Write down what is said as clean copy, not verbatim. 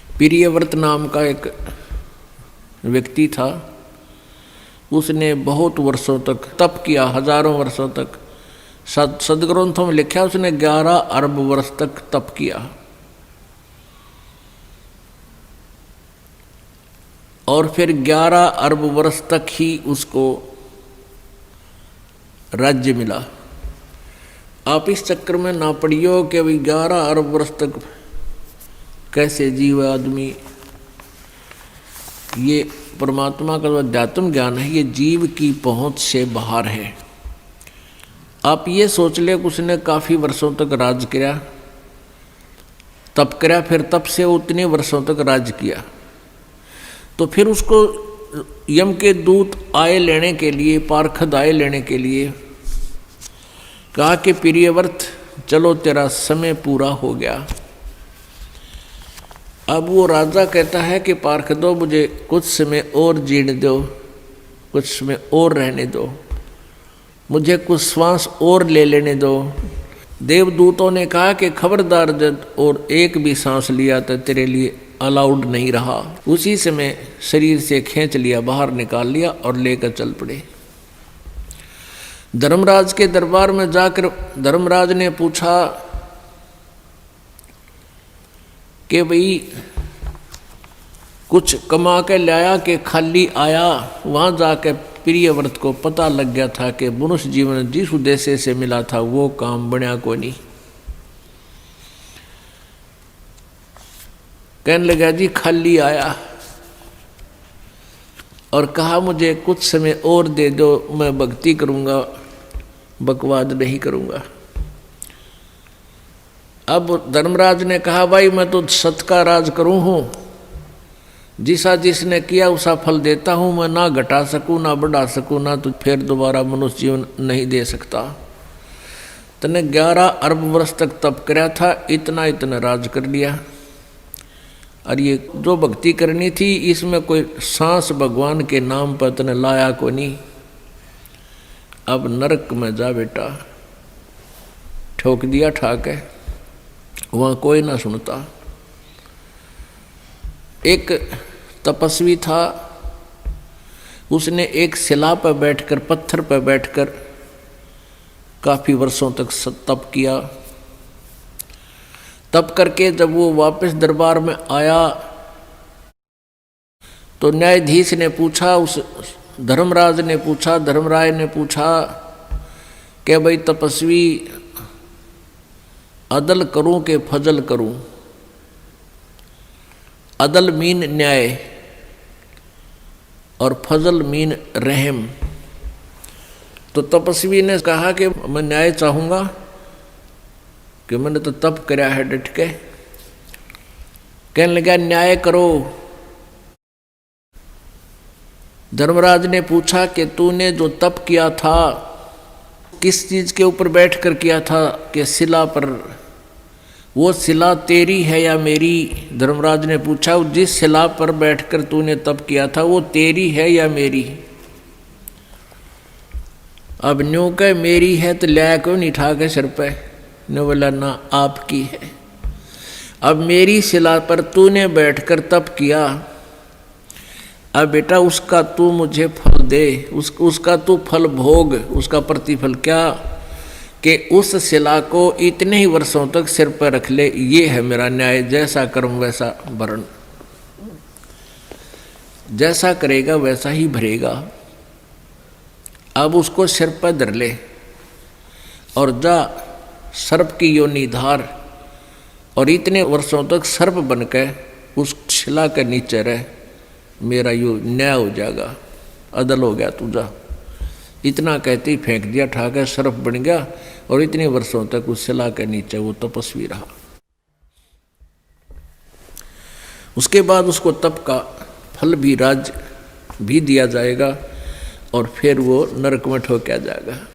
प्रियव्रत नाम का एक व्यक्ति था। उसने बहुत वर्षों तक तप किया, हजारों वर्षों तक। सदग्रंथों में लिखा उसने 11 अरब वर्ष तक तप किया और फिर 11 अरब वर्ष तक ही उसको राज्य मिला। आप इस चक्कर में ना पड़ियो कि भाई 11 अरब वर्ष तक कैसे जीव आदमी। ये परमात्मा का जो अध्यात्म ज्ञान है ये जीव की पहुंच से बाहर है। आप ये सोच ले कि उसने काफ़ी वर्षों तक राज किया, तप किया, फिर तप से उतने वर्षों तक राज किया। तो फिर उसको यम के दूत आए लेने के लिए, पार्षद आए लेने के लिए कहा कि प्रियव्रत चलो तेरा समय पूरा हो गया। अब वो राजा कहता है कि पार्षदों मुझे कुछ समय और जीने दो, कुछ समय और रहने दो, मुझे कुछ श्वास और ले लेने दो। देवदूतों ने कहा कि खबरदार जब और एक भी सांस लिया तो तेरे लिए अलाउड नहीं रहा। उसी समय शरीर से खींच लिया, बाहर निकाल लिया और लेकर चल पड़े। धर्मराज के दरबार में जाकर धर्मराज ने पूछा कि भाई कुछ कमा के लाया कि खाली आया। वहां जाकर प्रियव्रत को पता लग गया था कि मनुष्य जीवन जिस उद्देश्य से मिला था वो काम बना को नहीं। कहने लगा जी खाली आया और कहा मुझे कुछ समय और दे दो, मैं भक्ति करूंगा, बकवाद नहीं करूंगा। अब धर्मराज ने कहा भाई मैं तो सत का राज करूं हूं, जिसा जिसने किया उसा फल देता हूं, मैं ना घटा सकूं ना बढ़ा सकूं, ना तो फिर दोबारा मनुष्य जीवन नहीं दे सकता। तने 11 अरब वर्ष तक तप कराया था, इतना इतना राज कर लिया। और ये जो भक्ति करनी थी इसमें कोई सांस भगवान के नाम पर तने लाया को नहीं। अब नरक में जा बेटा, ठोक दिया ठाके, वहां कोई ना सुनता। एक तपस्वी था, उसने एक शिला पर बैठकर, पत्थर पर बैठकर काफी वर्षों तक तप किया। तप करके जब वो वापस दरबार में आया तो न्यायाधीश ने पूछा, उस धर्मराज ने पूछा, धर्मराय ने पूछा कि भाई तपस्वी अदल करूं कि फजल करूं। अदल मीन न्याय और फजल मीन रहम। तो तपस्वी ने कहा कि मैं न्याय चाहूंगा कि मैंने तो तप कराया है डट के। कहने लगा न्याय करो। धर्मराज ने पूछा कि तूने जो तप किया था किस चीज के ऊपर बैठ कर किया था? कि शिला पर। वो शिला तेरी है या मेरी? धर्मराज ने पूछा जिस शिला पर बैठकर तूने तप किया था वो तेरी है या मेरी? अब न्यू कह मेरी है तो लिया क्यों नहीं ठा के सिर पे? ने बोला ना आपकी है। अब मेरी शिला पर तूने बैठकर तप किया, अब बेटा उसका तू मुझे फल दे, उसका तू फल भोग। उसका प्रतिफल क्या? कि उस शिला को इतने ही वर्षों तक सिर पर रख ले। ये है मेरा न्याय, जैसा कर्म वैसा भरण। जैसा करेगा वैसा ही भरेगा। अब उसको सिर पर धर ले और जा सर्प की योनि धार और इतने वर्षों तक सर्प बनकर उस शिला के नीचे रह। मेरा यो न्याय हो जाएगा, अदल हो गया तुझा। इतना कहते ही फेंक दिया, ठाकर सर्प बन गया और इतने वर्षों तक उस शिला के नीचे वो तपस्वी रहा। उसके बाद उसको तप का फल भी, राज भी दिया जाएगा और फिर वो नरक में ठोका जाएगा।